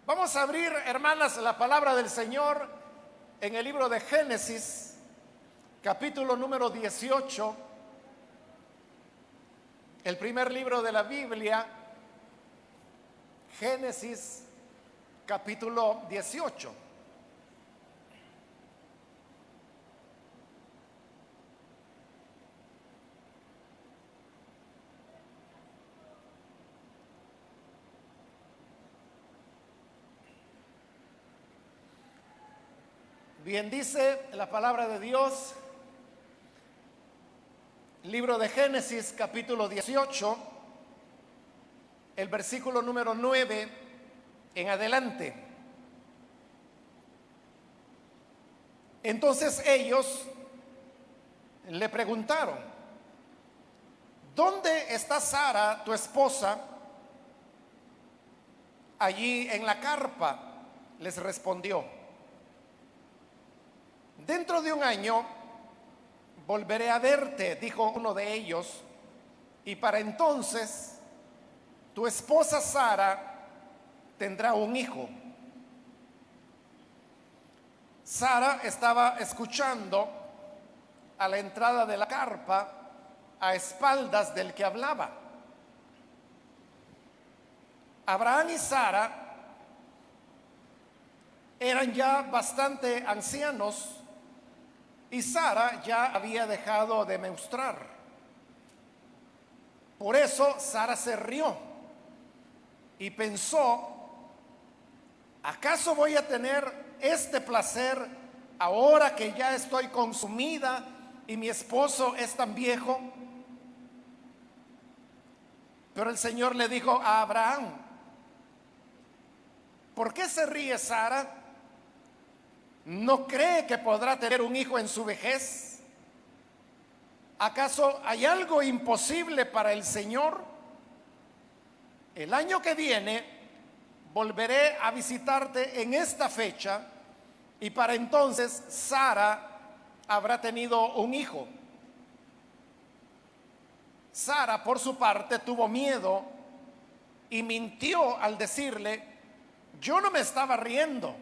Vamos a abrir, hermanas, la palabra del Señor en el libro de Génesis, capítulo número 18, el primer libro de la Biblia. Génesis, capítulo 18. Bien, dice la palabra de Dios, libro de Génesis, capítulo 18, el versículo número 9 en adelante. Entonces ellos le preguntaron: ¿dónde está Sara, tu esposa? Allí en la carpa, les respondió: dentro de un año volveré a verte, dijo uno de ellos, y para entonces tu esposa Sara tendrá un hijo. Sara estaba escuchando a la entrada de la carpa, a espaldas del que hablaba. Abraham y Sara eran ya bastante ancianos y Sara ya había dejado de menstruar. Por eso Sara se rió y pensó: ¿acaso voy a tener este placer ahora que ya estoy consumida y mi esposo es tan viejo? Pero el Señor le dijo a Abraham: ¿por qué se ríe Sara? ¿No cree que podrá tener un hijo en su vejez? ¿Acaso hay algo imposible para el Señor? El año que viene volveré a visitarte en esta fecha y para entonces Sara habrá tenido un hijo. Sara, por su parte, tuvo miedo y mintió al decirle: yo no me estaba riendo.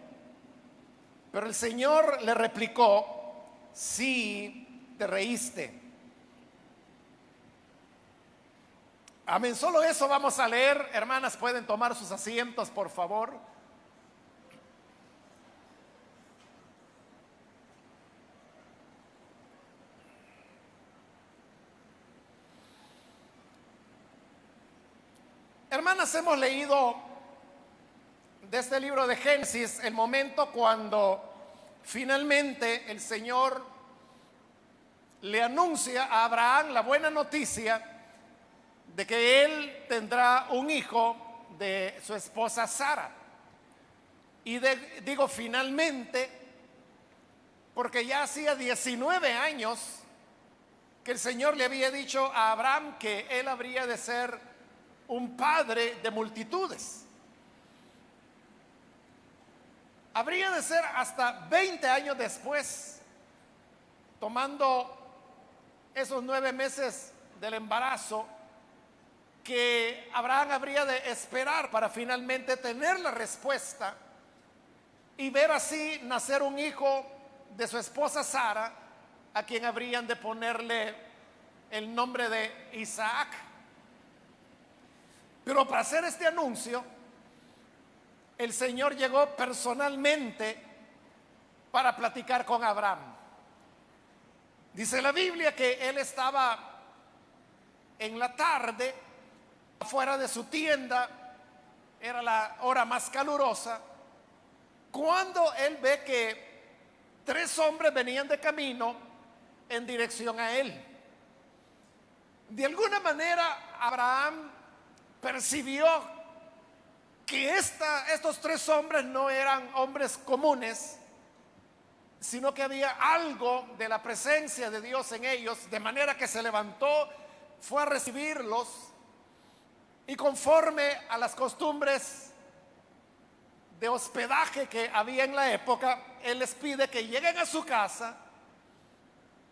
Pero el Señor le replicó: sí, te reíste. Amén. Solo eso vamos a leer. Hermanas, pueden tomar sus asientos, por favor. Hermanas, hemos leído de este libro de Génesis el momento cuando finalmente el Señor le anuncia a Abraham la buena noticia de que él tendrá un hijo de su esposa Sara. Y digo finalmente porque ya hacía 19 años que el Señor le había dicho a Abraham que él habría de ser un padre de multitudes. Habría de ser hasta 20 años después, tomando esos 9 meses del embarazo, que Abraham habría de esperar para finalmente tener la respuesta y ver así nacer un hijo de su esposa Sara, a quien habrían de ponerle el nombre de Isaac. Pero para hacer este anuncio, el Señor llegó personalmente para platicar con Abraham. Dice la Biblia que él estaba en la tarde afuera de su tienda, era la hora más calurosa, cuando él ve que 3 hombres venían de camino en dirección a él. De alguna manera Abraham percibió que estos 3 hombres no eran hombres comunes, sino que había algo de la presencia de Dios en ellos, de manera que se levantó, fue a recibirlos y conforme a las costumbres de hospedaje que había en la época, él les pide que lleguen a su casa,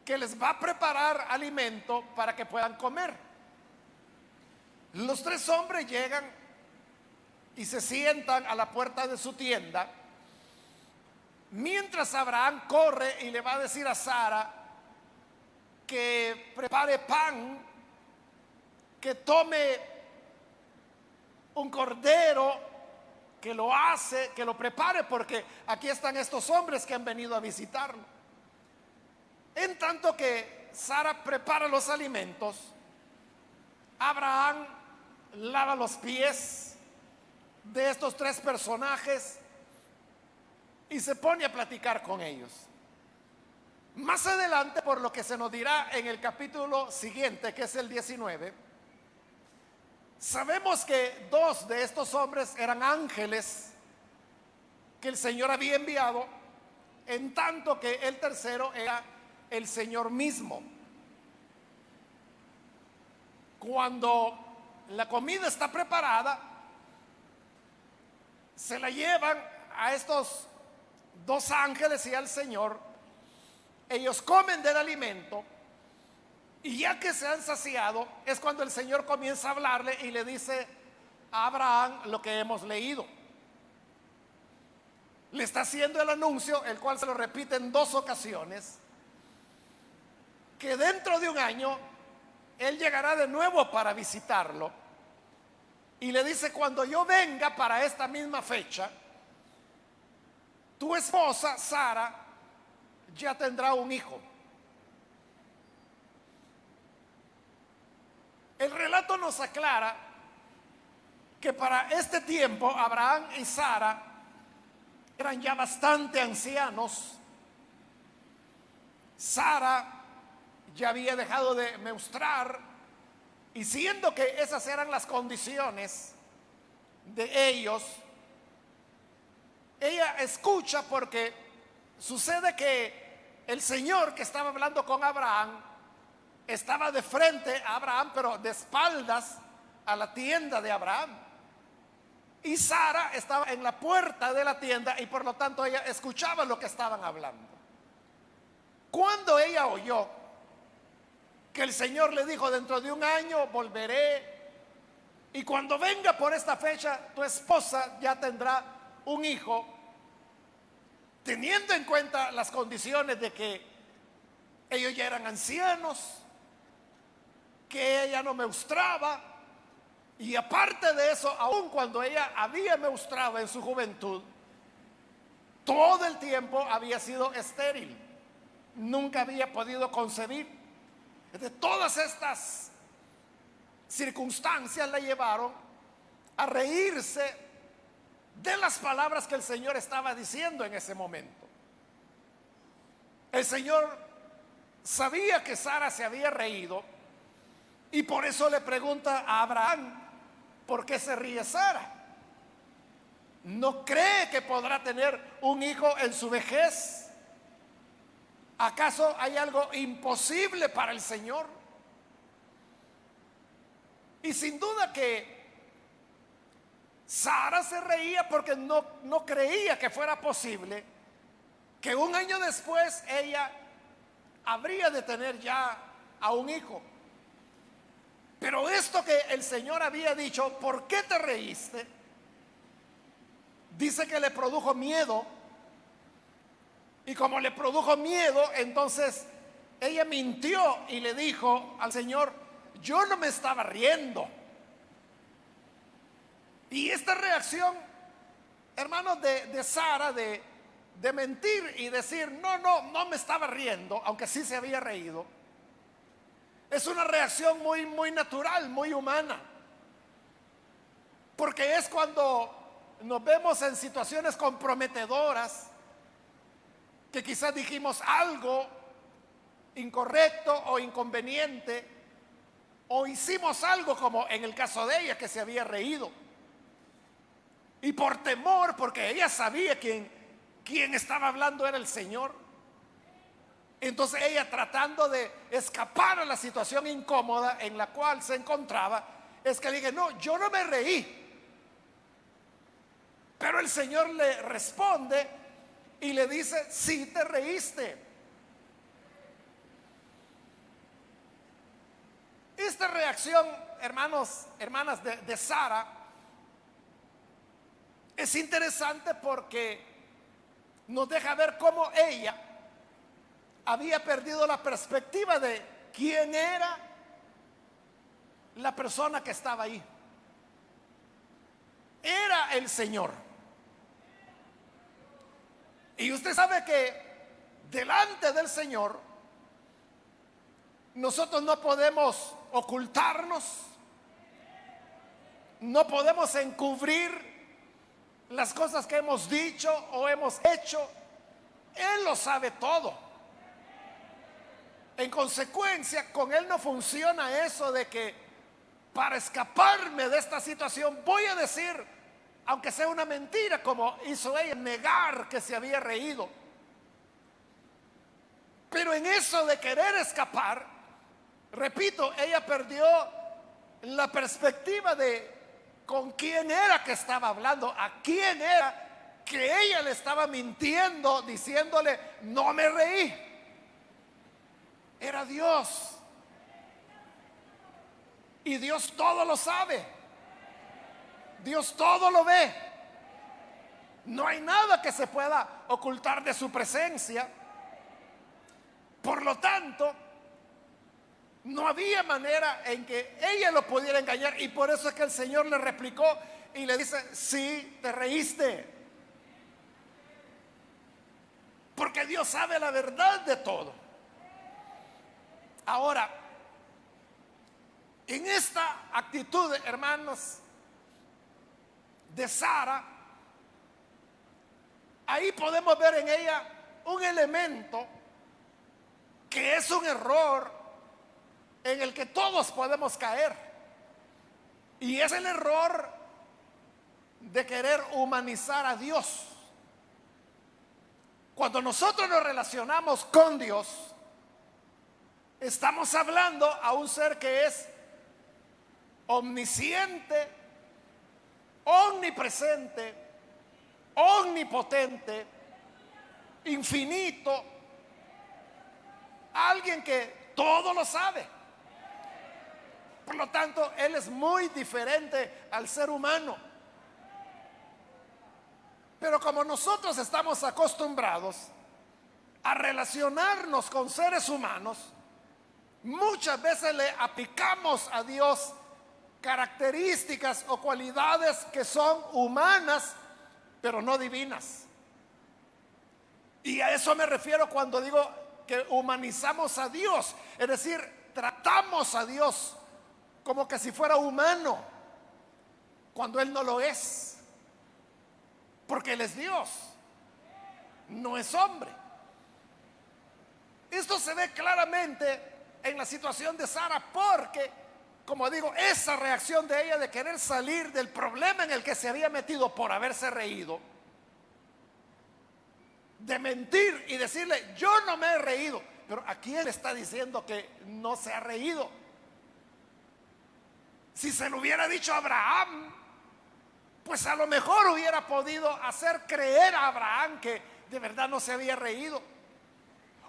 que les va a preparar alimento para que puedan comer. Los 3 hombres llegan y se sientan a la puerta de su tienda, mientras Abraham corre y le va a decir a Sara que prepare pan, que tome un cordero, que lo hace, que lo prepare, porque aquí están estos hombres que han venido a visitarlo. En tanto que Sara prepara los alimentos, Abraham lava los pies de estos tres personajes y se pone a platicar con ellos. Más adelante, por lo que se nos dirá en el capítulo siguiente, que es el 19, sabemos que dos de estos hombres eran ángeles que el Señor había enviado, en tanto que el tercero era el Señor mismo. Cuando la comida está preparada, se la llevan a estos dos ángeles y al Señor. Ellos comen del alimento y ya que se han saciado, es cuando el Señor comienza a hablarle y le dice a Abraham lo que hemos leído. Le está haciendo el anuncio, el cual se lo repite en dos ocasiones, que dentro de un año él llegará de nuevo para visitarlo. Y le dice: cuando yo venga para esta misma fecha, tu esposa Sara ya tendrá un hijo. El relato nos aclara que para este tiempo Abraham y Sara eran ya bastante ancianos. Sara ya había dejado de menstruar, y siendo que esas eran las condiciones de ellos, ella escucha, porque sucede que el Señor que estaba hablando con Abraham estaba de frente a Abraham, pero de espaldas a la tienda de Abraham. Y Sara estaba en la puerta de la tienda y por lo tanto ella escuchaba lo que estaban hablando. Cuando ella oyó que el Señor le dijo: dentro de un año volveré, y cuando venga por esta fecha tu esposa ya tendrá un hijo, teniendo en cuenta las condiciones de que ellos ya eran ancianos, que ella no menstruaba, y aparte de eso, aun cuando ella había menstruado en su juventud, todo el tiempo había sido estéril, nunca había podido concebir. De todas estas circunstancias la llevaron a reírse de las palabras que el Señor estaba diciendo en ese momento. El Señor sabía que Sara se había reído, y por eso le pregunta a Abraham: ¿por qué se ríe Sara? ¿No cree que podrá tener un hijo en su vejez? ¿Acaso hay algo imposible para el Señor? Y sin duda que Sara se reía porque no creía que fuera posible que un año después ella habría de tener ya a un hijo. Pero esto que el Señor había dicho: ¿por qué te reíste?, dice que le produjo miedo. Y como le produjo miedo, entonces ella mintió y le dijo al Señor: yo no me estaba riendo. Y esta reacción, hermanos, de Sara, de mentir y decir: no me estaba riendo, aunque sí se había reído, es una reacción muy natural, muy humana. Porque es cuando nos vemos en situaciones comprometedoras, que quizás dijimos algo incorrecto o inconveniente, o hicimos algo como en el caso de ella, que se había reído. Y por temor, porque ella sabía quién estaba hablando era el Señor, entonces ella, tratando de escapar a la situación incómoda en la cual se encontraba, es que le dije: no, yo no me reí. Pero el Señor le responde y le dice: sí te reíste. Esta reacción, hermanos, hermanas, de Sara Es interesante porque nos deja ver cómo ella había perdido la perspectiva de quién era la persona que estaba ahí. Era el Señor. Y usted sabe que delante del Señor nosotros no podemos ocultarnos, no podemos encubrir las cosas que hemos dicho o hemos hecho. Él lo sabe todo. En consecuencia, con Él no funciona eso de que para escaparme de esta situación voy a decir, aunque sea una mentira, como hizo ella, negar que se había reído. Pero en eso de querer escapar, repito, ella perdió la perspectiva de con quién era que estaba hablando, a quién era que ella le estaba mintiendo, diciéndole, no me reí. Era Dios. Y Dios todo lo sabe. Dios todo lo ve. No hay nada que se pueda ocultar de su presencia. Por lo tanto, no había manera en que ella lo pudiera engañar. Y por eso es que el Señor le replicó y le dice, sí, te reíste. Porque Dios sabe la verdad de todo. Ahora, en esta actitud, hermanos, de Sara, ahí podemos ver en ella un elemento que es un error en el que todos podemos caer. Y es el error de querer humanizar a Dios. Cuando nosotros nos relacionamos con Dios, estamos hablando a un ser que es omnisciente, omnipresente, omnipotente, infinito, alguien que todo lo sabe. Por lo tanto, Él es muy diferente al ser humano. Pero como nosotros estamos acostumbrados a relacionarnos con seres humanos, muchas veces le aplicamos a Dios características o cualidades que son humanas, pero no divinas. Y a eso me refiero cuando digo que humanizamos a Dios. Es decir, tratamos a Dios como que si fuera humano, cuando Él no lo es. Porque Él es Dios, no es hombre. Esto se ve claramente en la situación de Sara, porque, como digo, esa reacción de ella de querer salir del problema en el que se había metido por haberse reído, de mentir y decirle, yo no me he reído. Pero ¿a quién le está diciendo que no se ha reído? Si se lo hubiera dicho a Abraham, pues a lo mejor hubiera podido hacer creer a Abraham que de verdad no se había reído.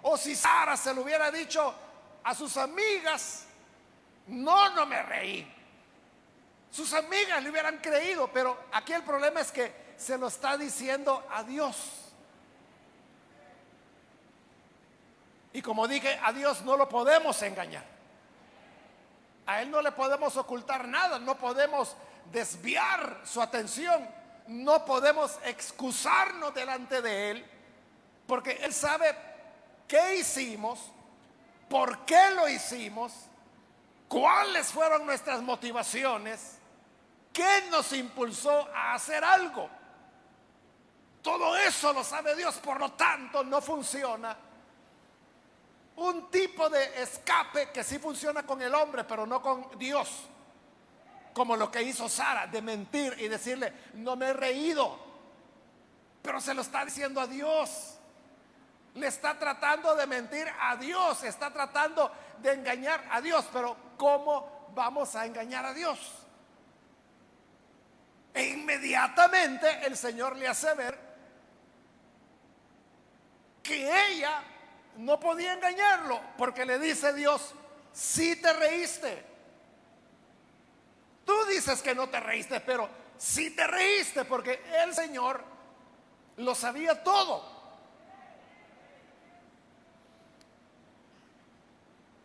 O si Sara se lo hubiera dicho a sus amigas, no me reí, sus amigas le hubieran creído. Pero aquí el problema es que se lo está diciendo a Dios. Y como dije, a Dios no lo podemos engañar. A Él no le podemos ocultar nada, no podemos desviar su atención, no podemos excusarnos delante de Él, porque Él sabe qué hicimos, por qué lo hicimos, cuáles fueron nuestras motivaciones, qué nos impulsó a hacer algo. Todo eso lo sabe Dios. Por lo tanto, no funciona un tipo de escape que sí funciona con el hombre, pero no con Dios, como lo que hizo Sara, de mentir y decirle, no me he reído. Pero se lo está diciendo a Dios. Le está tratando de mentir a Dios, está tratando de engañar a Dios. Pero ¿cómo vamos a engañar a Dios? E inmediatamente el Señor le hace ver que ella no podía engañarlo, porque le dice Dios, sí te reíste. Tú dices que no te reíste, pero sí te reíste porque el Señor lo sabía todo.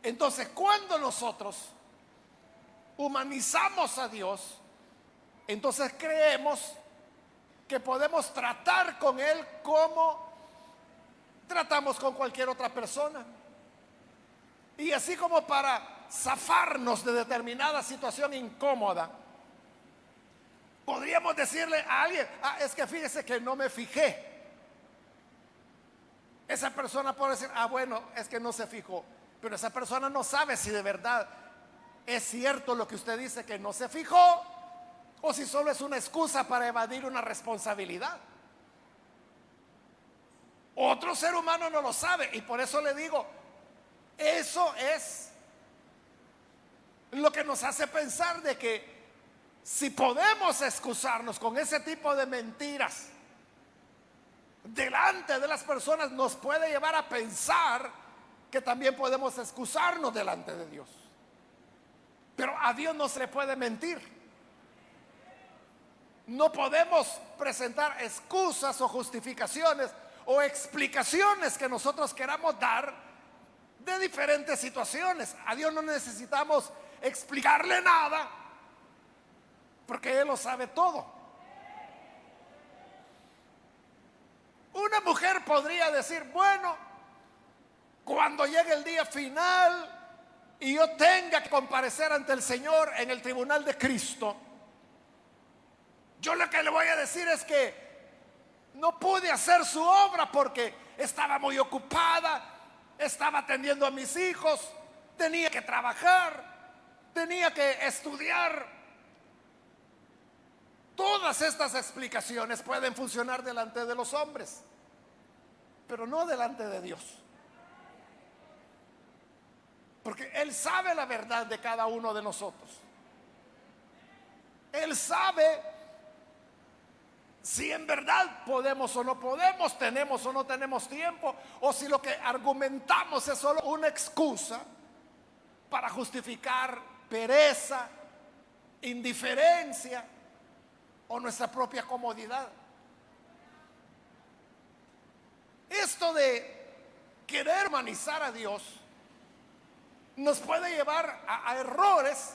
Entonces, cuando nosotros humanizamos a Dios, entonces creemos que podemos tratar con Él como tratamos con cualquier otra persona. Y así como para zafarnos de determinada situación incómoda, podríamos decirle a alguien: es que fíjese que no me fijé. Esa persona puede decir: bueno, es que no se fijó. Pero esa persona no sabe si de verdad es cierto lo que usted dice, que no se fijó, o si solo es una excusa para evadir una responsabilidad. Otro ser humano no lo sabe, y por eso le digo, eso es lo que nos hace pensar de que si podemos excusarnos con ese tipo de mentiras delante de las personas, nos puede llevar a pensar que también podemos excusarnos delante de Dios. Pero a Dios no se le puede mentir. No podemos presentar excusas o justificaciones o explicaciones que nosotros queramos dar de diferentes situaciones. A Dios no necesitamos explicarle nada, porque Él lo sabe todo. Una mujer podría decir: bueno, cuando llegue el día final y yo tenga que comparecer ante el Señor en el tribunal de Cristo, yo lo que le voy a decir es que no pude hacer su obra porque estaba muy ocupada, estaba atendiendo a mis hijos, tenía que trabajar, tenía que estudiar. Todas estas explicaciones pueden funcionar delante de los hombres, pero no delante de Dios. Porque Él sabe la verdad de cada uno de nosotros. Él sabe si en verdad podemos o no podemos, tenemos o no tenemos tiempo, o si lo que argumentamos es solo una excusa para justificar pereza, indiferencia o nuestra propia comodidad. Esto de querer humanizar a Dios nos puede llevar a errores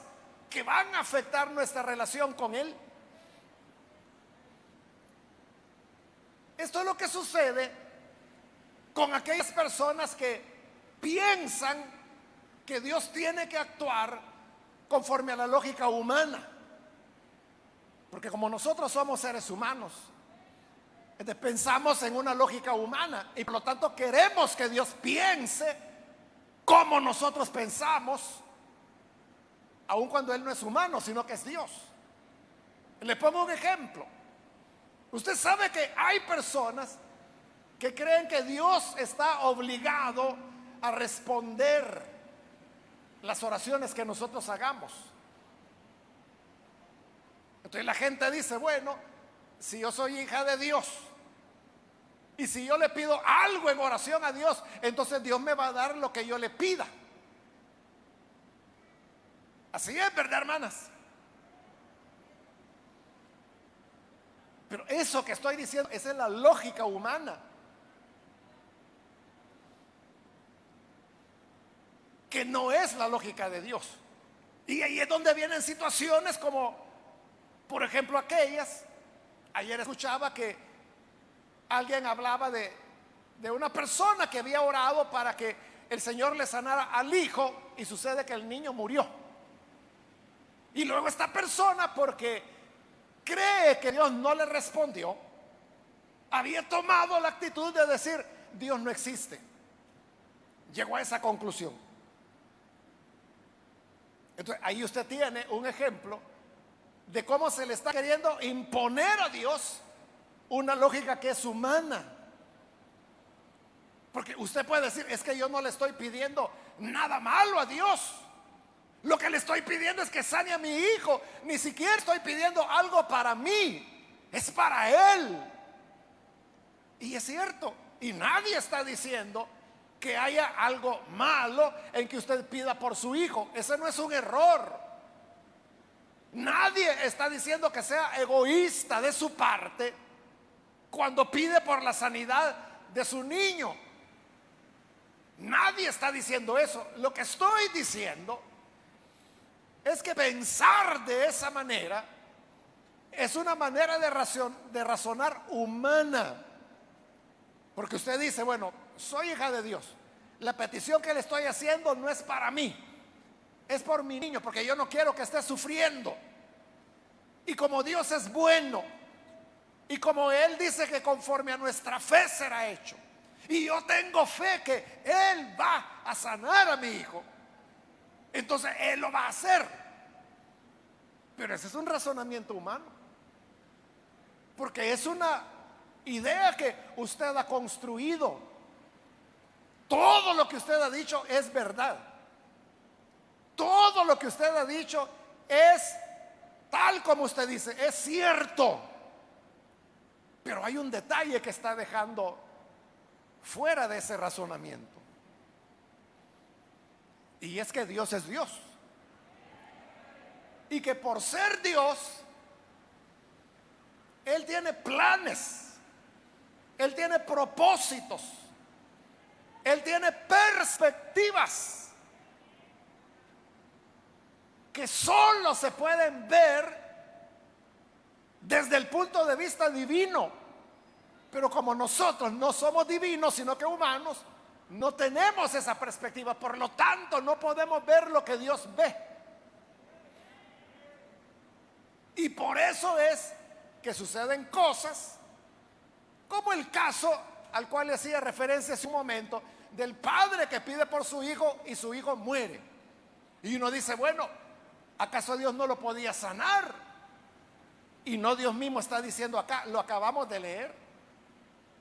que van a afectar nuestra relación con Él. Esto es lo que sucede con aquellas personas que piensan que Dios tiene que actuar conforme a la lógica humana. Porque como nosotros somos seres humanos, entonces pensamos en una lógica humana y por lo tanto queremos que Dios piense como nosotros pensamos, aun cuando Él no es humano, sino que es Dios. Le pongo un ejemplo. Usted sabe que hay personas que creen que Dios está obligado a responder las oraciones que nosotros hagamos. Entonces la gente dice: bueno, si yo soy hija de Dios y si yo le pido algo en oración a Dios, entonces Dios me va a dar lo que yo le pida. Así es, ¿verdad, hermanas? Pero eso que estoy diciendo, esa es la lógica humana, que no es la lógica de Dios. Y ahí es donde vienen situaciones como, por ejemplo, aquellas. Ayer escuchaba que alguien hablaba de una persona que había orado para que el Señor le sanara al hijo, y sucede que el niño murió. Y luego esta persona, porque cree que Dios no le respondió, había tomado la actitud de decir: Dios no existe. Llegó a esa conclusión. Entonces ahí usted tiene un ejemplo de cómo se le está queriendo imponer a Dios una lógica que es humana. Porque usted puede decir: es que yo no le estoy pidiendo nada malo a Dios, lo que le estoy pidiendo es que sane a mi hijo, ni siquiera estoy pidiendo algo para mí, es para Él. Y es cierto, y nadie está diciendo que haya algo malo en que usted pida por su hijo. Ese no es un error. Nadie está diciendo que sea egoísta de su parte cuando pide por la sanidad de su niño. Nadie está diciendo eso. Lo que estoy diciendo es que pensar de esa manera es una manera de razonar humana. Porque usted dice, bueno, soy hija de Dios. La petición que le estoy haciendo no es para mí, es por mi niño, porque yo no quiero que esté sufriendo. Y como Dios es bueno, y como Él dice que conforme a nuestra fe será hecho, y yo tengo fe que Él va a sanar a mi hijo, entonces Él lo va a hacer. Pero ese es un razonamiento humano, porque es una idea que usted ha construido. Todo lo que usted ha dicho es verdad. Todo lo que usted ha dicho es tal como usted dice, es cierto. Pero hay un detalle que está dejando fuera de ese razonamiento. Y es que Dios es Dios. Y que por ser Dios, Él tiene planes, Él tiene propósitos, Él tiene perspectivas que solo se pueden ver desde el punto de vista divino. Pero como nosotros no somos divinos, sino que humanos, no tenemos esa perspectiva. Por lo tanto, no podemos ver lo que Dios ve. Y por eso es que suceden cosas como el caso al cual le hacía referencia hace un momento, del padre que pide por su hijo y su hijo muere. Y uno dice, bueno, ¿acaso Dios no lo podía sanar? Y no, Dios mismo está diciendo acá, lo acabamos de leer,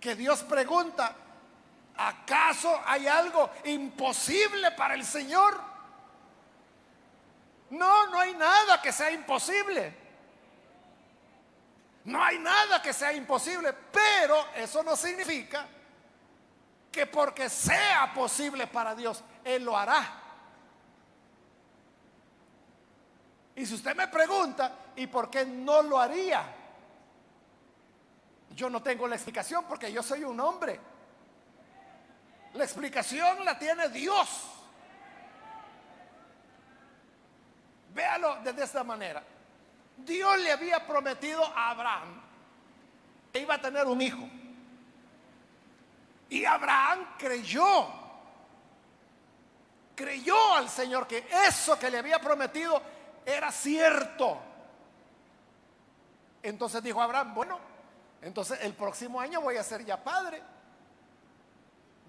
que Dios pregunta, ¿acaso hay algo imposible para el Señor? No, no hay nada que sea imposible. No hay nada que sea imposible, pero eso no significa que porque sea posible para Dios, Él lo hará. Y si usted me pregunta, ¿y por qué no lo haría? Yo no tengo la explicación porque yo soy un hombre. La explicación la tiene Dios. Véalo de esta manera. Dios le había prometido a Abraham que iba a tener un hijo. Y Abraham creyó al Señor que eso que le había prometido era cierto. Entonces dijo Abraham, bueno, entonces el próximo año voy a ser ya padre.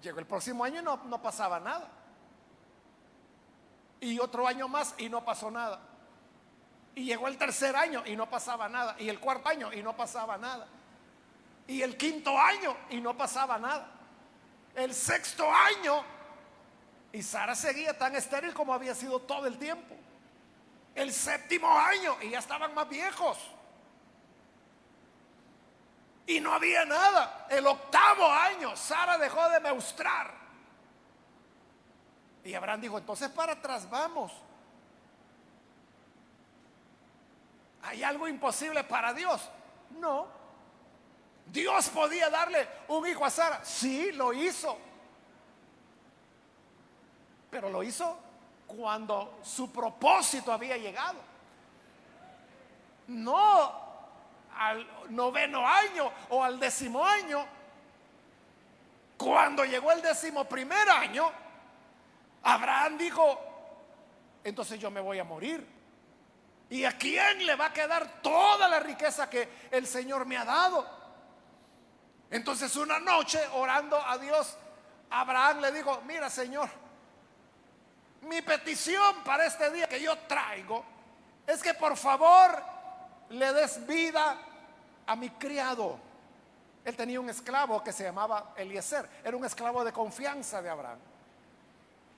Llegó el próximo año y no pasaba nada. Y otro año más y no pasó nada. Y llegó el tercer año y no pasaba nada. Y el cuarto año y no pasaba nada. Y el quinto año y no pasaba nada. El sexto año y Sara seguía tan estéril como había sido todo el tiempo. El séptimo año y ya estaban más viejos. Y no había nada. El octavo año Sara dejó de menstruar. Y Abraham dijo, entonces para atrás vamos. ¿Hay algo imposible para Dios? No. ¿Dios podía darle un hijo a Sara? Sí, lo hizo. Pero lo hizo cuando su propósito había llegado. No al noveno año o al décimo año. Cuando llegó el 11º año, Abraham dijo, entonces yo me voy a morir. ¿Y a quién le va a quedar toda la riqueza que el Señor me ha dado? Entonces una noche, orando a Dios, Abraham le dijo, mira, Señor, mi petición para este día que yo traigo es que por favor le des vida a mi criado. Él tenía un esclavo que se llamaba Eliezer, era un esclavo de confianza de Abraham.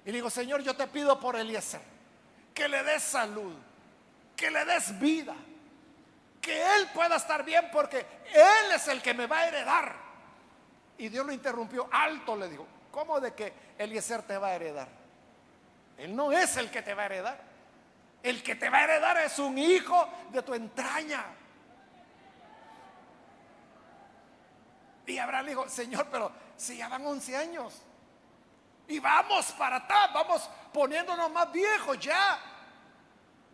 Y le digo, Señor, yo te pido por Eliezer, que le des salud, que le des vida, que él pueda estar bien porque él es el que me va a heredar. Y Dios lo interrumpió alto, le dijo, ¿cómo de que Eliezer te va a heredar? Él no es el que te va a heredar. El que te va a heredar es un hijo de tu entraña. Y Abraham dijo, Señor, pero si ya van 11 años y vamos para atrás, vamos poniéndonos más viejos ya.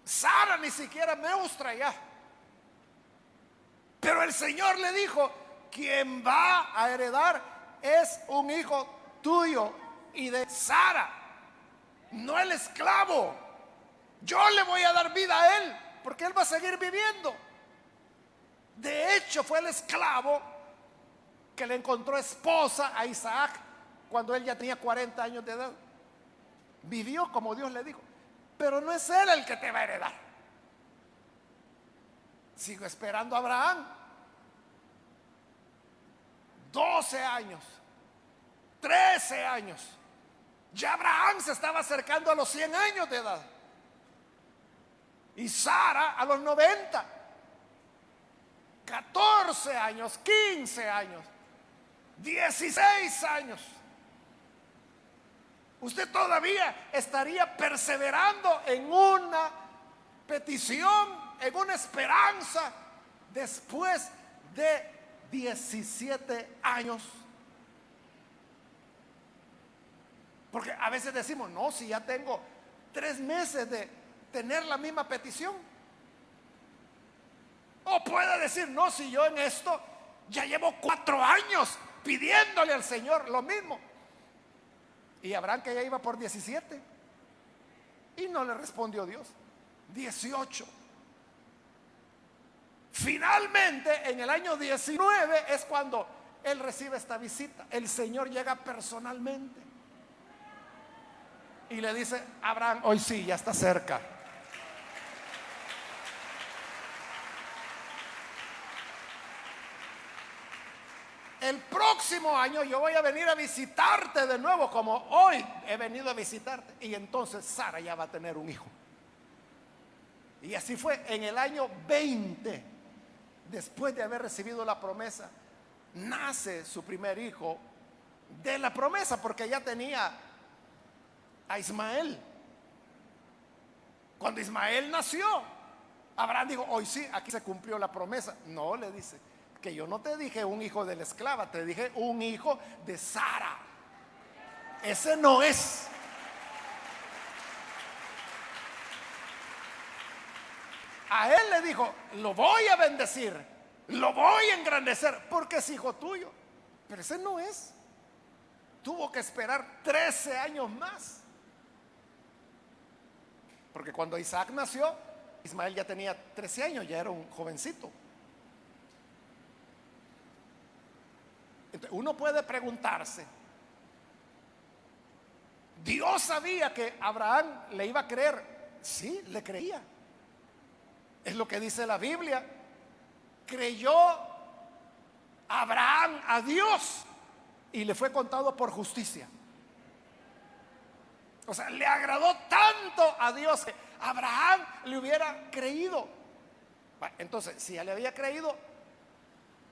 Sara ni siquiera me muestra ya. Pero el Señor le dijo, quien va a heredar es un hijo tuyo y de Sara, no el esclavo. Yo le voy a dar vida a él, porque él va a seguir viviendo. De hecho, fue el esclavo que le encontró esposa a Isaac cuando él ya tenía 40 años de edad. Vivió como Dios le dijo, pero no es él el que te va a heredar. Sigo esperando a Abraham. 12 años, 13 años. Ya Abraham se estaba acercando a los 100 años de edad. Y Sara a los 90. 14 años, 15 años, 16 años. Usted todavía estaría perseverando en una petición, en una esperanza, después de 17 años. Porque a veces decimos, no, si ya tengo 3 meses de tener la misma petición. O puede decir, no, si yo en esto ya llevo 4 años pidiéndole al Señor lo mismo. Y Abraham, que ya iba por 17 y no le respondió Dios. 18. Finalmente, en el año 19 es cuando él recibe esta visita. El Señor llega personalmente y le dice, Abraham, hoy sí, ya está cerca. El próximo año yo voy a venir a visitarte de nuevo, como hoy he venido a visitarte. Y entonces Sara ya va a tener un hijo. Y así fue. En el año 20, después de haber recibido la promesa, nace su primer hijo de la promesa, porque ya tenía a Ismael. Cuando Ismael nació, Abraham dijo, hoy sí, aquí se cumplió la promesa. No, le dice, que yo no te dije un hijo de la esclava, te dije un hijo de Sara. Ese no es. A él le dijo, lo voy a bendecir, lo voy a engrandecer, porque es hijo tuyo. Pero ese no es. Tuvo que esperar 13 años más. Porque cuando Isaac nació, Ismael ya tenía 13 años, ya era un jovencito. Entonces, uno puede preguntarse, ¿Dios sabía que Abraham le iba a creer? Sí, le creía. Es lo que dice la Biblia. Creyó Abraham a Dios y le fue contado por justicia. O sea, le agradó tanto a Dios que Abraham le hubiera creído. Entonces, si ya le había creído,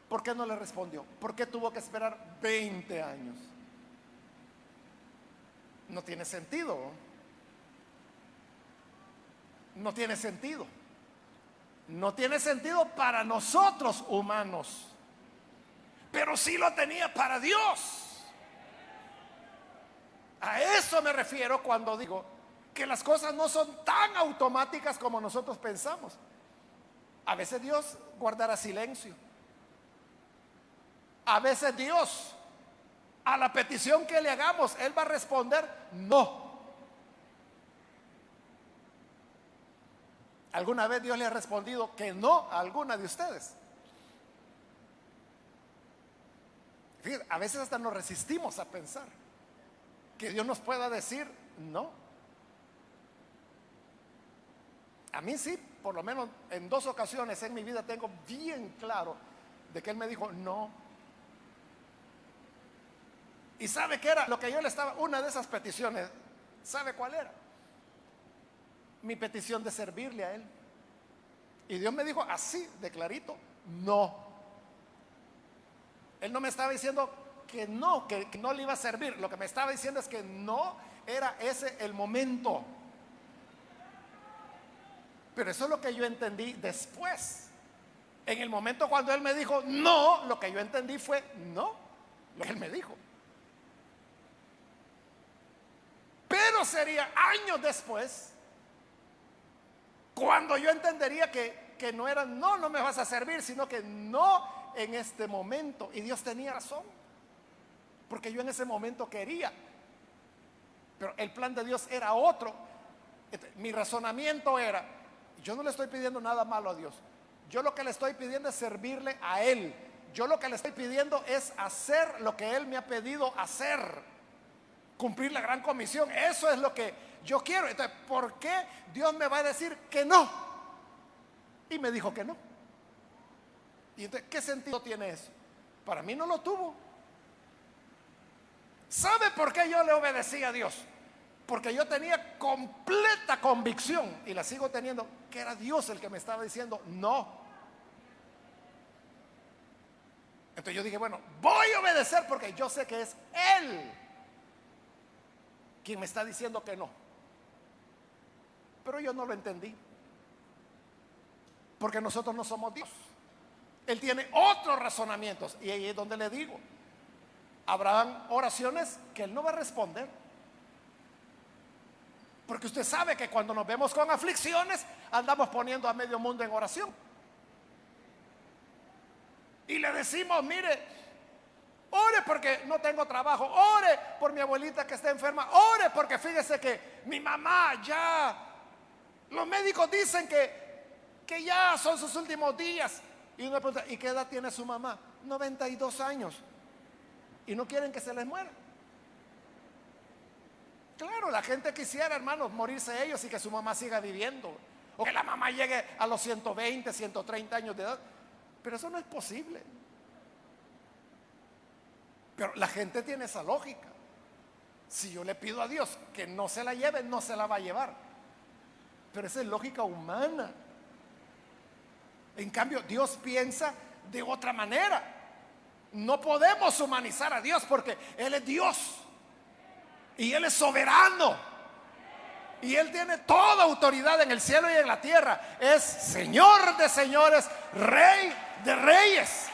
¿por qué no le respondió? ¿Por qué tuvo que esperar 20 años? No tiene sentido. No tiene sentido. No tiene sentido para nosotros humanos, pero sí lo tenía para Dios. A eso me refiero cuando digo que las cosas no son tan automáticas como nosotros pensamos. A veces Dios guardará silencio. A veces Dios, a la petición que le hagamos, Él va a responder no. ¿Alguna vez Dios le ha respondido que no a alguna de ustedes? Fíjate, a veces hasta nos resistimos a pensar que Dios nos pueda decir no. A mí sí, por lo menos en 2 ocasiones en mi vida tengo bien claro de que Él me dijo no. ¿Y sabe qué era lo que yo le estaba? Una de esas peticiones, ¿sabe cuál era? Mi petición de servirle a Él. Y Dios me dijo así, de clarito, no. Él no me estaba diciendo que no le iba a servir. Lo que me estaba diciendo es que no era ese el momento. Pero eso es lo que yo entendí después. En el momento cuando él me dijo no, lo que yo entendí fue no, lo que él me dijo. Pero sería años después cuando yo entendería que no era no, no me vas a servir, sino que no en este momento. Y Dios tenía razón, porque yo en ese momento quería, pero el plan de Dios era otro. Mi razonamiento era: yo no le estoy pidiendo nada malo a Dios, yo lo que le estoy pidiendo es servirle a Él, yo lo que le estoy pidiendo es hacer lo que Él me ha pedido hacer, cumplir la gran comisión. Eso es lo que yo quiero. Entonces, ¿por qué Dios me va a decir que no? Y me dijo que no. Y entonces, ¿qué sentido tiene eso? Para mí no lo tuvo. ¿Sabe por qué yo le obedecí a Dios? Porque yo tenía completa convicción, y la sigo teniendo, que era Dios el que me estaba diciendo no. Entonces yo dije, bueno, voy a obedecer porque yo sé que es Él quien me está diciendo que no. Pero yo no lo entendí, porque nosotros no somos Dios. Él tiene otros razonamientos, y ahí es donde le digo, habrán oraciones que Él no va a responder. Porque usted sabe que cuando nos vemos con aflicciones, andamos poniendo a medio mundo en oración. Y le decimos, mire, ore porque no tengo trabajo, ore por mi abuelita que está enferma, ore porque fíjese que mi mamá ya, los médicos dicen que ya son sus últimos días. Y uno pregunta, ¿y qué edad tiene su mamá? 92 años. Y no quieren que se les muera. Claro, la gente quisiera, hermanos, morirse ellos y que su mamá siga viviendo, o que la mamá llegue a los 120, 130 años de edad. Pero eso no es posible. Pero la gente tiene esa lógica. Si yo le pido a Dios que no se la lleve, no se la va a llevar. Pero esa es lógica humana. En cambio, Dios piensa de otra manera. No podemos humanizar a Dios porque Él es Dios. Y Él es soberano. Y Él tiene toda autoridad en el cielo y en la tierra. Es Señor de señores, Rey de reyes.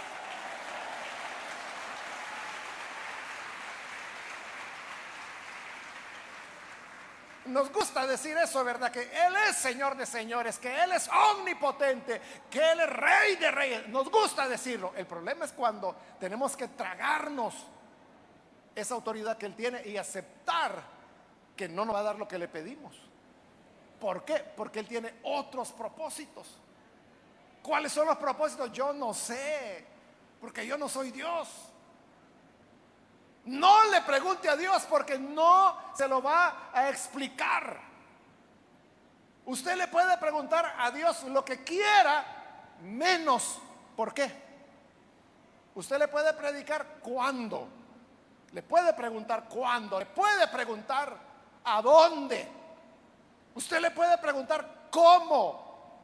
Nos gusta decir eso, ¿verdad? Que Él es Señor de señores, que Él es omnipotente, que Él es Rey de reyes. Nos gusta decirlo. El problema es cuando tenemos que tragarnos esa autoridad que Él tiene y aceptar que no nos va a dar lo que le pedimos. ¿Por qué? Porque Él tiene otros propósitos. ¿Cuáles son los propósitos? Yo no sé, porque yo no soy Dios. No le pregunte a Dios porque no se lo va a explicar. Usted le puede preguntar a Dios lo que quiera, menos por qué. Usted le puede predicar cuándo, le puede preguntar cuándo, le puede preguntar a dónde, usted le puede preguntar cómo,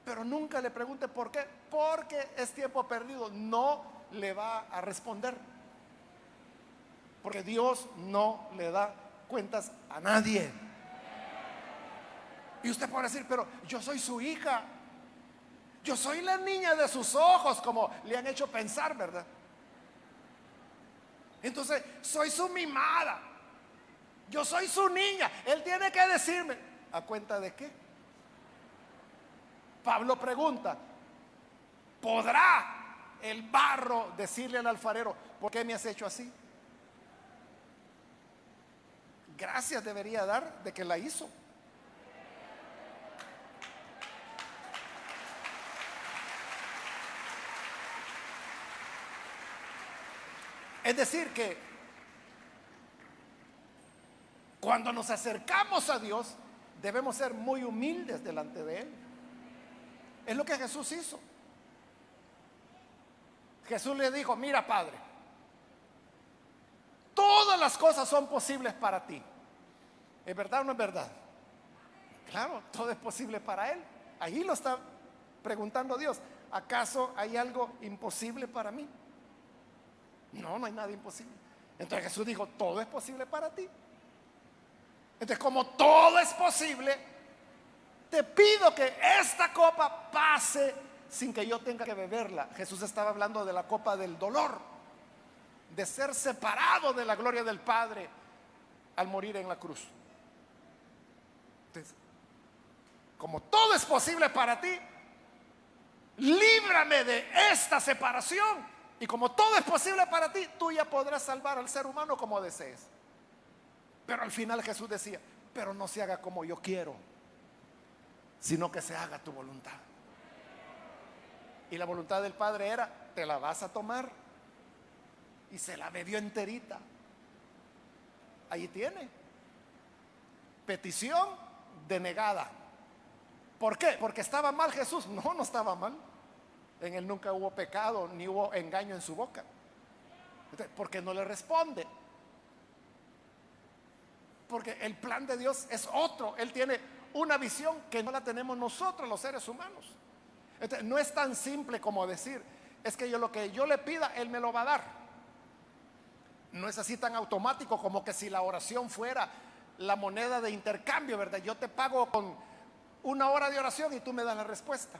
pero nunca le pregunte por qué, porque es tiempo perdido. No le va a responder, porque Dios no le da cuentas a nadie. Y usted puede decir, pero yo soy su hija, yo soy la niña de sus ojos, como le han hecho pensar, ¿verdad? Entonces, soy su mimada, yo soy su niña. Él tiene que decirme, ¿a cuenta de qué? Pablo pregunta, ¿podrá el barro decirle al alfarero, ¿por qué me has hecho así? Gracias debería dar de que la hizo. Es decir, que cuando nos acercamos a Dios, debemos ser muy humildes delante de Él. Es lo que Jesús hizo. Jesús le dijo, mira, Padre, todas las cosas son posibles para ti. ¿Es verdad o no es verdad? Claro, todo es posible para Él. Ahí lo está preguntando Dios. ¿Acaso hay algo imposible para mí? No, no hay nada imposible. Entonces Jesús dijo, todo es posible para ti. Entonces, como todo es posible, te pido que esta copa pase sin que yo tenga que beberla. Jesús estaba hablando de la copa del dolor, de ser separado de la gloria del Padre al morir en la cruz. Entonces, como todo es posible para ti, líbrame de esta separación. Y como todo es posible para ti, tú ya podrás salvar al ser humano como desees. Pero al final Jesús decía, pero no se haga como yo quiero, sino que se haga tu voluntad. Y la voluntad del Padre era, te la vas a tomar. Y se la bebió enterita. Ahí tiene. Petición denegada. ¿Por qué? ¿Porque estaba mal Jesús? No, no estaba mal. En él nunca hubo pecado, ni hubo engaño en su boca. ¿Por qué no le responde? Porque el plan de Dios es otro. Él tiene una visión que no la tenemos nosotros los seres humanos. Entonces, no es tan simple como decir, es que yo lo que yo le pida, Él me lo va a dar. No es así tan automático como que si la oración fuera la moneda de intercambio, ¿verdad? Yo te pago con 1 hora de oración y tú me das la respuesta.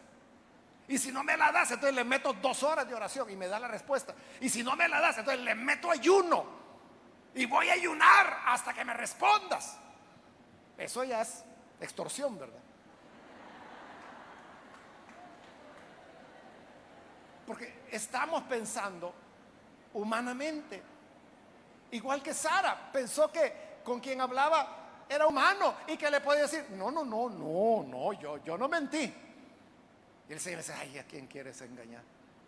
Y si no me la das, entonces le meto 2 horas de oración y me da la respuesta. Y si no me la das, entonces le meto ayuno. Y voy a ayunar hasta que me respondas. Eso ya es extorsión, ¿verdad? Porque estamos pensando humanamente. Igual que Sara pensó que con quien hablaba era humano y que le podía decir, no, yo no mentí. Y el Señor dice, ay, ¿a quién quieres engañar?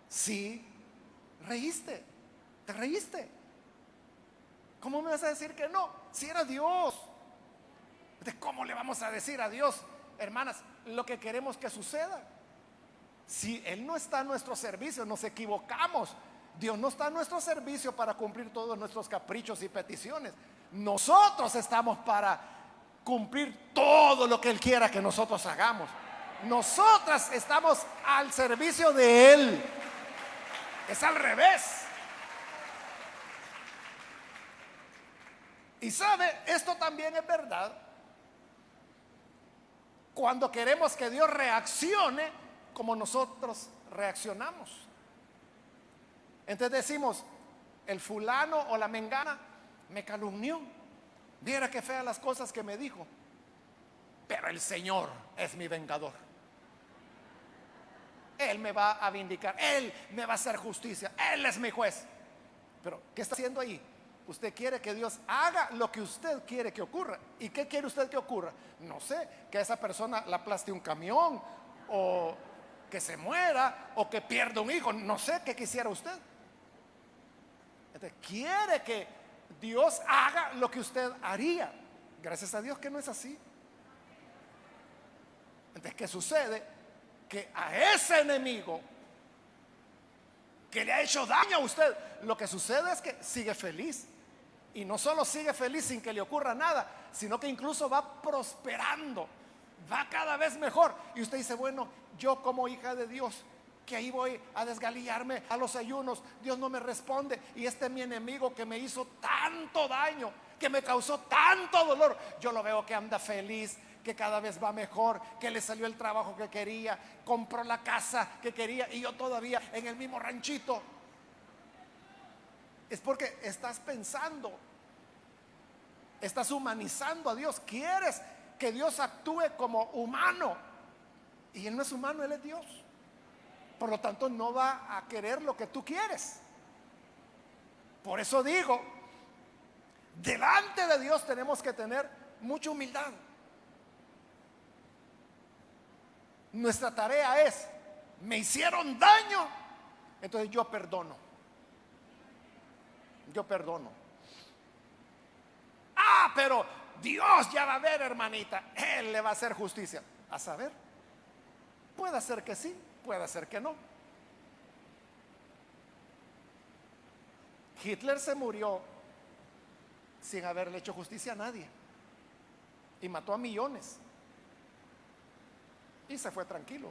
Sí, te reíste. ¿Cómo me vas a decir que no? Si era Dios. Entonces, ¿cómo le vamos a decir a Dios, hermanas, lo que queremos que suceda? Si Él no está a nuestro servicio, nos equivocamos. Dios no está a nuestro servicio para cumplir todos nuestros caprichos y peticiones. Nosotros estamos para cumplir todo lo que Él quiera que nosotros hagamos. Nosotras estamos al servicio de Él. Es al revés. Y sabe, esto también es verdad cuando queremos que Dios reaccione como nosotros reaccionamos. Entonces decimos, el fulano o la mengana me calumnió. Viera qué feas las cosas que me dijo. Pero el Señor es mi vengador. Él me va a vindicar. Él me va a hacer justicia. Él es mi juez. Pero ¿qué está haciendo ahí? Usted quiere que Dios haga lo que usted quiere que ocurra. ¿Y qué quiere usted que ocurra? No sé, que a esa persona la aplaste un camión, o que se muera, o que pierda un hijo. No sé qué quisiera usted. Entonces, quiere que Dios haga lo que usted haría. Gracias a Dios que no es así. Entonces, ¿qué sucede? Que a ese enemigo que le ha hecho daño a usted, lo que sucede es que sigue feliz. Y no solo sigue feliz sin que le ocurra nada, sino que incluso va prosperando, va cada vez mejor. Y usted dice, bueno, yo como hija de Dios, que ahí voy a desgalillarme a los ayunos, Dios no me responde, y este mi enemigo que me hizo tanto daño, que me causó tanto dolor, yo lo veo que anda feliz, que cada vez va mejor, que le salió el trabajo que quería, compró la casa que quería, y yo todavía en el mismo ranchito. Es porque estás pensando, estás humanizando a Dios. Quieres que Dios actúe como humano, y Él no es humano, Él es Dios. Por lo tanto, no va a querer lo que tú quieres. Por eso digo, delante de Dios tenemos que tener mucha humildad. Nuestra tarea es, me hicieron daño, entonces yo perdono. Yo perdono. Ah, pero Dios ya va a ver, hermanita, Él le va a hacer justicia. A saber, puede ser que sí, puede ser que no. Hitler se murió sin haberle hecho justicia a nadie y mató a millones y se fue tranquilo,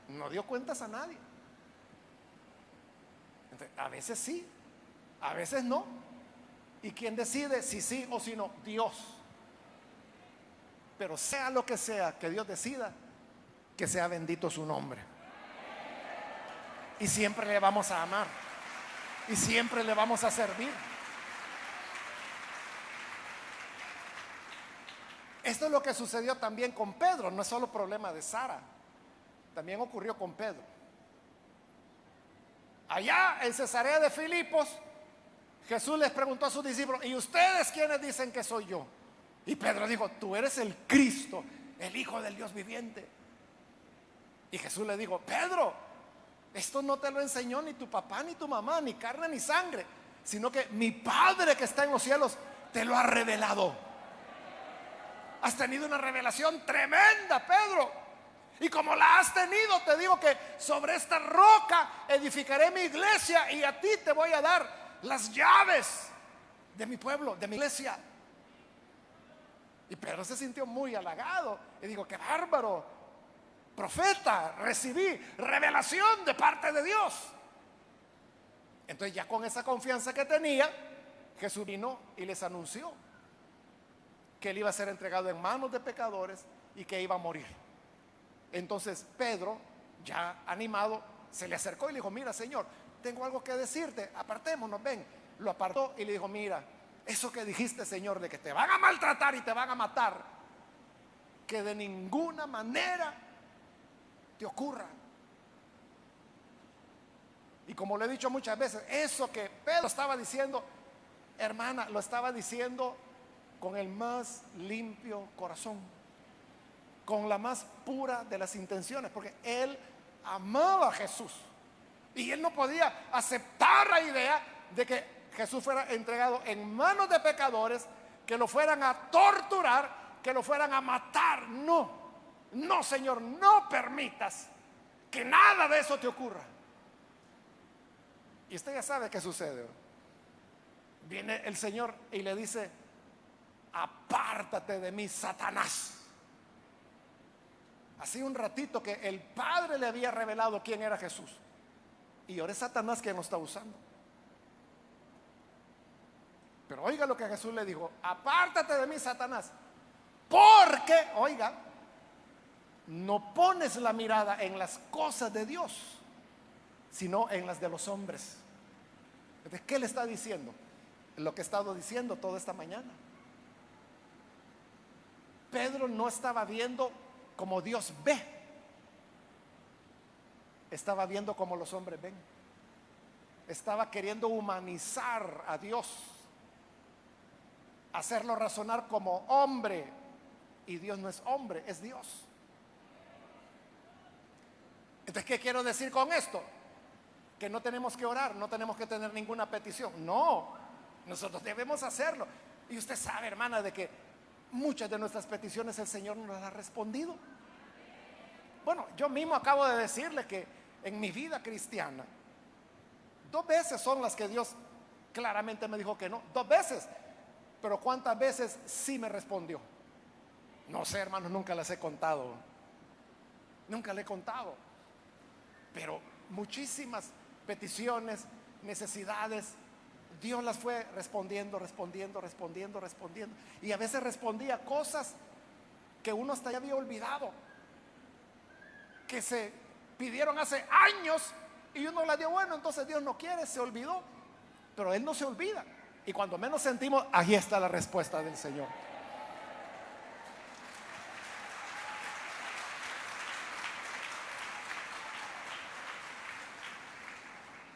no dio cuentas a nadie. Entonces, a veces sí, a veces no. ¿Y quién decide si sí o si no? Dios. pero sea lo que sea que Dios decida, que sea bendito su nombre. Y siempre le vamos a amar. Y siempre le vamos a servir. Esto es lo que sucedió también con Pedro. No es solo problema de Sara. También ocurrió con Pedro. Allá en Cesarea de Filipos, Jesús les preguntó a sus discípulos: ¿y ustedes quiénes dicen que soy yo? Y Pedro dijo: tú eres el Cristo, el Hijo del Dios viviente. Y Jesús le dijo: Pedro, esto no te lo enseñó ni tu papá ni tu mamá, ni carne ni sangre, sino que mi Padre que está en los cielos te lo ha revelado. Has tenido una revelación tremenda, Pedro. Y como la has tenido, te digo que sobre esta roca edificaré mi iglesia, y a ti te voy a dar las llaves de mi pueblo, de mi iglesia. Y Pedro se sintió muy halagado y dijo: qué bárbaro, profeta, recibí revelación de parte de Dios. Entonces, ya con esa confianza que tenía, Jesús vino y les anunció que él iba a ser entregado en manos de pecadores y que iba a morir. Entonces Pedro, ya animado, se le acercó y le dijo: mira, Señor, tengo algo que decirte, apartémonos, ven. Lo apartó y le dijo: mira, eso que dijiste, Señor, de que te van a maltratar y te van a matar, que de ninguna manera te ocurra. Y como lo he dicho muchas veces, eso que Pedro estaba diciendo, hermana, lo estaba diciendo con el más limpio corazón, con la más pura de las intenciones, porque él amaba a Jesús y él no podía aceptar la idea de que Jesús fuera entregado en manos de pecadores, que lo fueran a torturar, que lo fueran a matar. No, no, Señor, no permitas que nada de eso te ocurra. Y usted ya sabe qué sucede. Viene el Señor y le dice: apártate de mí, Satanás. Así un ratito que el Padre le había revelado quién era Jesús, y ahora es Satanás quien lo está usando. Pero oiga lo que Jesús le dijo: apártate de mí, Satanás, porque, oiga, no pones la mirada en las cosas de Dios, sino en las de los hombres. Entonces, ¿qué le está diciendo? Lo que he estado diciendo toda esta mañana. Pedro no estaba viendo como Dios ve, estaba viendo como los hombres ven. Estaba queriendo humanizar a Dios, hacerlo razonar como hombre, y Dios no es hombre, es Dios. Entonces, ¿qué quiero decir con esto? Que no tenemos que orar, no tenemos que tener ninguna petición. No, nosotros debemos hacerlo. Y usted sabe, hermana, de que muchas de nuestras peticiones el Señor nos las ha respondido. Bueno, yo mismo acabo de decirle que en mi vida cristiana 2 veces son las que Dios claramente me dijo que no, 2 veces. Pero ¿cuántas veces sí me respondió? No sé, hermanos, nunca las he contado. Nunca le he contado. Pero muchísimas peticiones, necesidades, Dios las fue respondiendo. Y a veces respondía cosas que uno hasta ya había olvidado, que se pidieron hace años, y uno la dio. Bueno, entonces Dios no quiere, se olvidó. Pero Él no se olvida. Y cuando menos sentimos, ahí está la respuesta del Señor.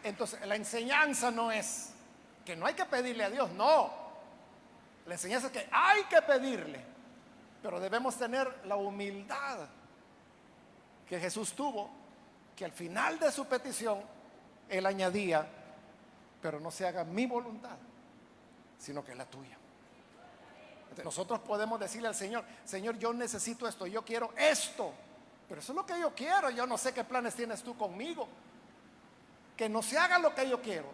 Entonces, la enseñanza no es que no hay que pedirle a Dios, no. La enseñanza es que hay que pedirle, pero debemos tener la humildad que Jesús tuvo, que al final de su petición Él añadía: pero no se haga mi voluntad, sino que la tuya. Entonces, nosotros podemos decirle al Señor: Señor, yo necesito esto, yo quiero esto, pero eso es lo que yo quiero, yo no sé qué planes tienes tú conmigo. Que no se haga lo que yo quiero,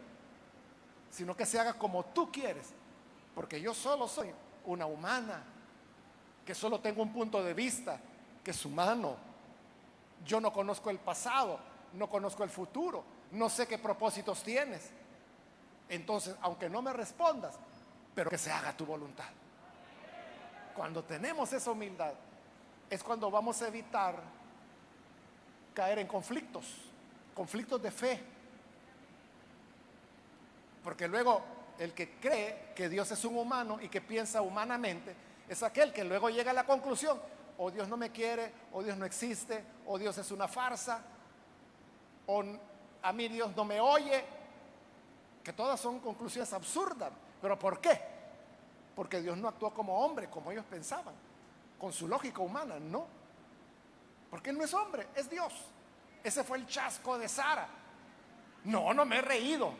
sino que se haga como tú quieres, porque yo solo soy una humana, que solo tengo un punto de vista, que es humano. Yo no conozco el pasado, no conozco el futuro, no sé qué propósitos tienes. Entonces, aunque no me respondas, pero que se haga tu voluntad. Cuando tenemos esa humildad, es cuando vamos a evitar caer en conflictos de fe. Porque luego el que cree que Dios es un humano y que piensa humanamente, es aquel que luego llega a la conclusión: o Dios no me quiere, o Dios no existe, o Dios es una farsa, o a mí Dios no me oye, que todas son conclusiones absurdas. ¿Pero por qué? Porque Dios no actuó como hombre, como ellos pensaban, con su lógica humana, no. Porque Él no es hombre, es Dios. Ese fue el chasco de Sara. No, no me he reído.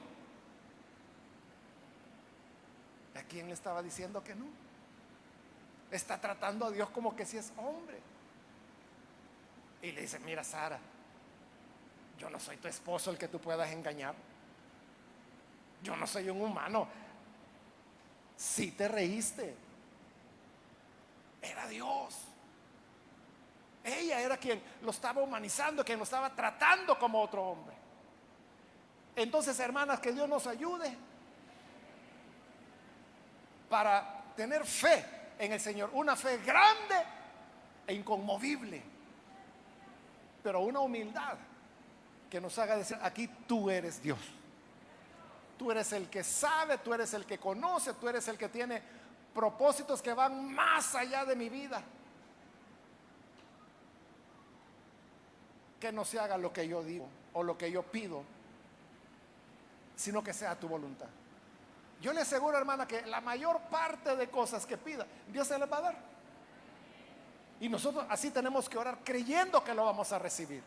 ¿A quién le estaba diciendo que no? Está tratando a Dios como que si es hombre. Y le dice: mira, Sara, yo no soy tu esposo el que tú puedas engañar. Yo no soy un humano. Si te reíste, era Dios. Ella era quien lo estaba humanizando, quien lo estaba tratando como otro hombre. Entonces, hermanas, que Dios nos ayude para tener fe en el Señor, una fe grande e inconmovible, pero una humildad que nos haga decir: aquí tú eres Dios, tú eres el que sabe, tú eres el que conoce, tú eres el que tiene propósitos que van más allá de mi vida. Que no se haga lo que yo digo o lo que yo pido, sino que sea tu voluntad. Yo le aseguro, hermana, que la mayor parte de cosas que pida, Dios se las va a dar. Y nosotros así tenemos que orar creyendo que lo vamos a recibir.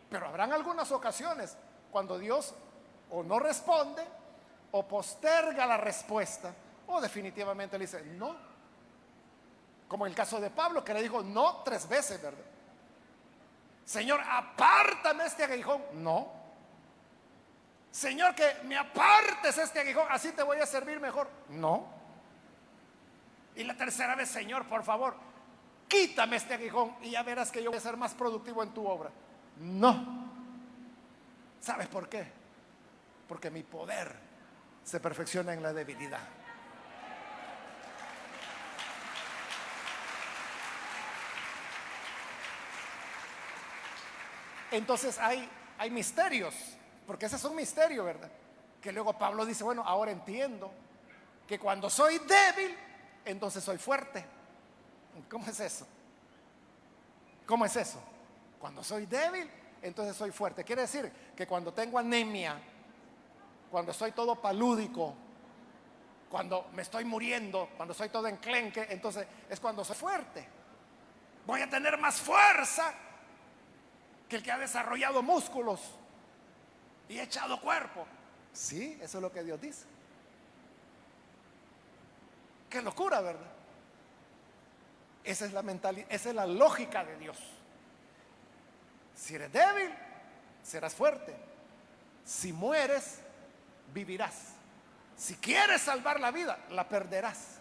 Pero habrán algunas ocasiones cuando Dios o no responde, o posterga la respuesta, o definitivamente le dice no. Como el caso de Pablo, que le dijo no 3 veces, ¿verdad? Señor, apártame este aguijón. No. Señor, que me apartes este aguijón, así te voy a servir mejor. No. Y la tercera vez: Señor, por favor, quítame este aguijón y ya verás que yo voy a ser más productivo en tu obra. No. ¿Sabes por qué? Porque mi poder se perfecciona en la debilidad. Entonces hay misterios, porque ese es un misterio, ¿verdad? Que luego Pablo dice: bueno, ahora entiendo que cuando soy débil, entonces soy fuerte. ¿Cómo es eso? ¿Cómo es eso? Cuando soy débil, entonces soy fuerte. Quiere decir que cuando tengo anemia, cuando estoy todo palúdico, cuando me estoy muriendo, cuando soy todo enclenque, entonces es cuando soy fuerte. Voy a tener más fuerza que el que ha desarrollado músculos y echado cuerpo. Sí, eso es lo que Dios dice. Qué locura, ¿verdad? Esa es la mentalidad, esa es la lógica de Dios. Si eres débil, serás fuerte. Si mueres, vivirás. Si quieres salvar la vida, la perderás.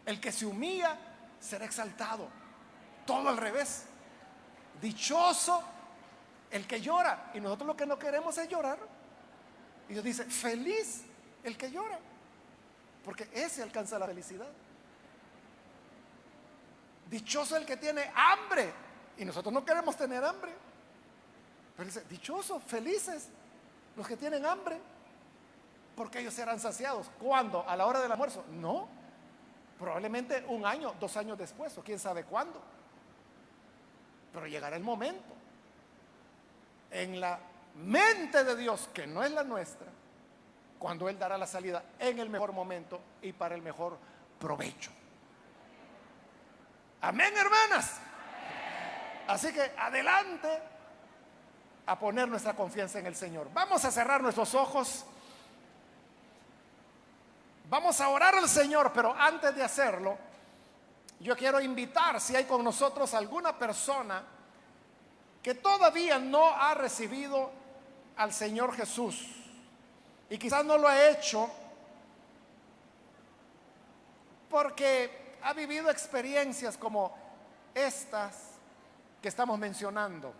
El que se humilla será exaltado. Todo al revés. Dichoso el que llora. Y nosotros lo que no queremos es llorar. Y Dios dice: feliz el que llora, porque ese alcanza la felicidad. Dichoso el que tiene hambre. Y nosotros no queremos tener hambre. Pero dice: dichosos, felices los que tienen hambre, porque ellos serán saciados. ¿Cuándo? ¿A la hora del almuerzo? No. Probablemente 1 año, 2 años después, o quién sabe cuándo. Pero llegará el momento en la mente de Dios, que no es la nuestra, cuando Él dará la salida en el mejor momento y para el mejor provecho. Amén, hermanas. Así que adelante a poner nuestra confianza en el Señor. Vamos a cerrar nuestros ojos. Vamos a orar al Señor, pero antes de hacerlo, yo quiero invitar, si hay con nosotros alguna persona que todavía no ha recibido al Señor Jesús y quizás no lo ha hecho porque ha vivido experiencias como estas que estamos mencionando,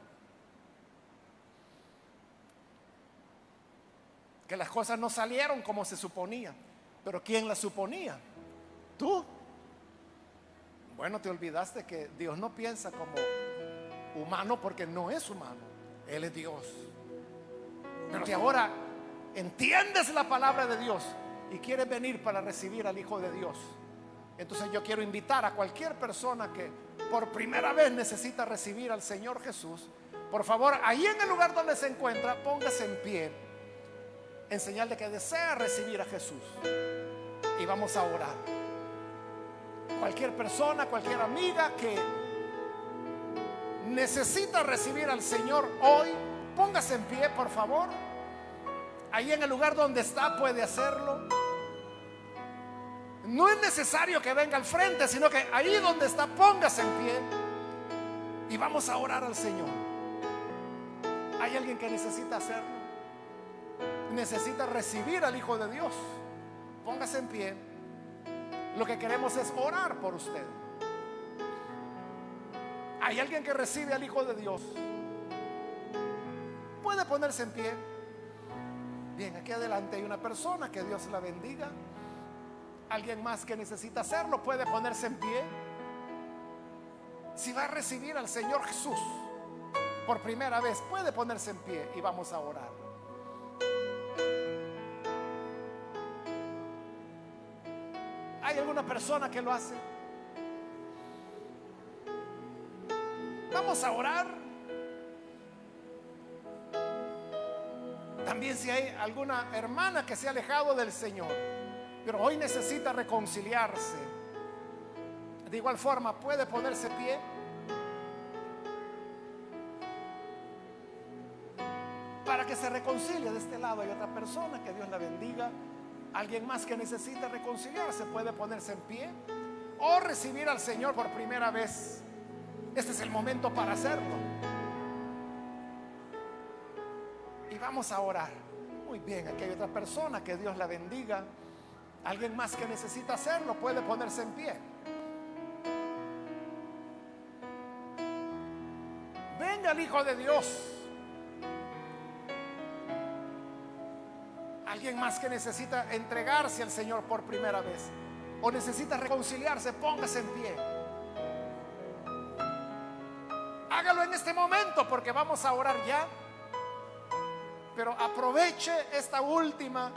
que las cosas no salieron como se suponía. Pero ¿quién las suponía? Tú. Bueno, te olvidaste que Dios no piensa como humano, porque no es humano. Él es Dios. Pero si ahora entiendes la palabra de Dios y quieres venir para recibir al Hijo de Dios, entonces yo quiero invitar a cualquier persona que por primera vez necesita recibir al Señor Jesús. Por favor, ahí en el lugar donde se encuentra, póngase en pie en señal de que desea recibir a Jesús, y vamos a orar. Cualquier persona, cualquier amiga que necesita recibir al Señor hoy, póngase en pie, por favor. Ahí en el lugar donde está puede hacerlo. No es necesario que venga al frente, sino que ahí donde está, póngase en pie y vamos a orar al Señor. ¿Hay alguien que necesita hacerlo? Necesita recibir al Hijo de Dios. Póngase en pie. Lo que queremos es orar por usted. ¿Hay alguien que recibe al Hijo de Dios? Puede ponerse en pie. Bien, aquí adelante hay una persona, que Dios la bendiga. Alguien más que necesita hacerlo puede ponerse en pie. Si va a recibir al Señor Jesús por primera vez, puede ponerse en pie y vamos a orar. ¿Hay alguna persona que lo hace? Vamos a orar. También si hay alguna hermana que se ha alejado del Señor, pero hoy necesita reconciliarse, de igual forma puede ponerse en pie para que se reconcilie. De este lado hay otra persona, que Dios la bendiga. Alguien más que necesita reconciliarse puede ponerse en pie o recibir al Señor por primera vez. Este es el momento para hacerlo. Y vamos a orar. Muy bien, aquí hay otra persona, que Dios la bendiga. Alguien más que necesita hacerlo puede ponerse en pie. Venga el Hijo de Dios. Alguien más que necesita entregarse al Señor por primera vez o necesita reconciliarse, póngase en pie. Hágalo en este momento, porque vamos a orar ya. Pero aproveche esta última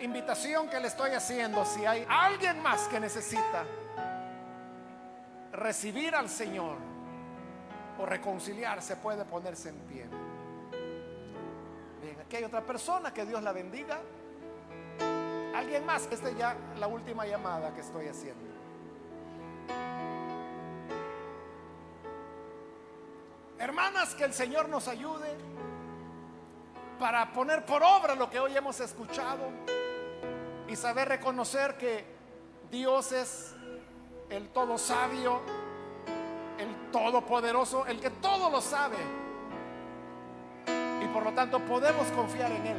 invitación que le estoy haciendo. Si hay alguien más que necesita recibir al Señor o reconciliarse, puede ponerse en pie. Bien, aquí hay otra persona, que Dios la bendiga. Alguien más. Esta es ya la última llamada que estoy haciendo. Hermanas, que el Señor nos ayude para poner por obra lo que hoy hemos escuchado y saber reconocer que Dios es el todo sabio, el todopoderoso, el que todo lo sabe, y por lo tanto podemos confiar en Él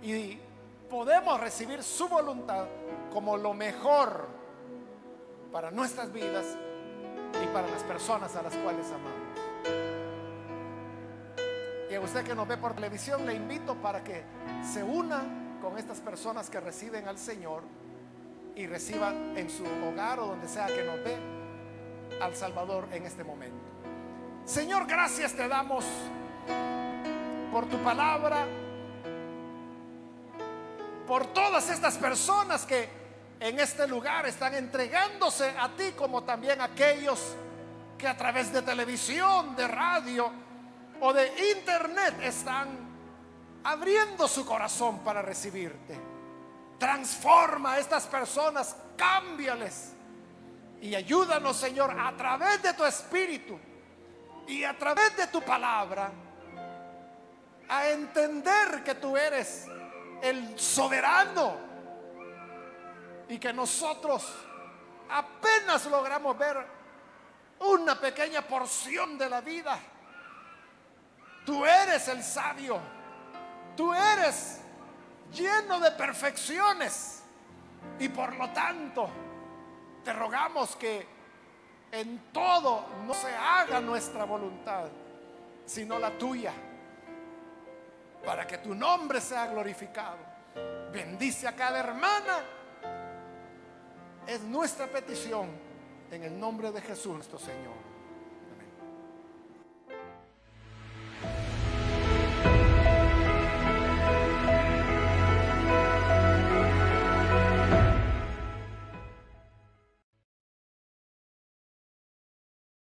y podemos recibir su voluntad como lo mejor para nuestras vidas y para las personas a las cuales amamos. Y a usted que nos ve por televisión, le invito para que se una con estas personas que reciben al Señor y reciba en su hogar o donde sea que nos ve al Salvador en este momento. Señor, gracias te damos por tu palabra, por todas estas personas que en este lugar están entregándose a ti, como también aquellos que a través de televisión, de radio o de internet están abriendo su corazón para recibirte. Transforma a estas personas, cámbiales y ayúdanos, Señor, a través de tu Espíritu y a través de tu palabra, a entender que tú eres el soberano y que nosotros apenas logramos ver una pequeña porción de la vida. Tú eres el sabio, tú eres lleno de perfecciones, y por lo tanto te rogamos que en todo no se haga nuestra voluntad, sino la tuya, para que tu nombre sea glorificado. Bendice a cada hermana Es nuestra petición en el nombre de Jesús nuestro Señor.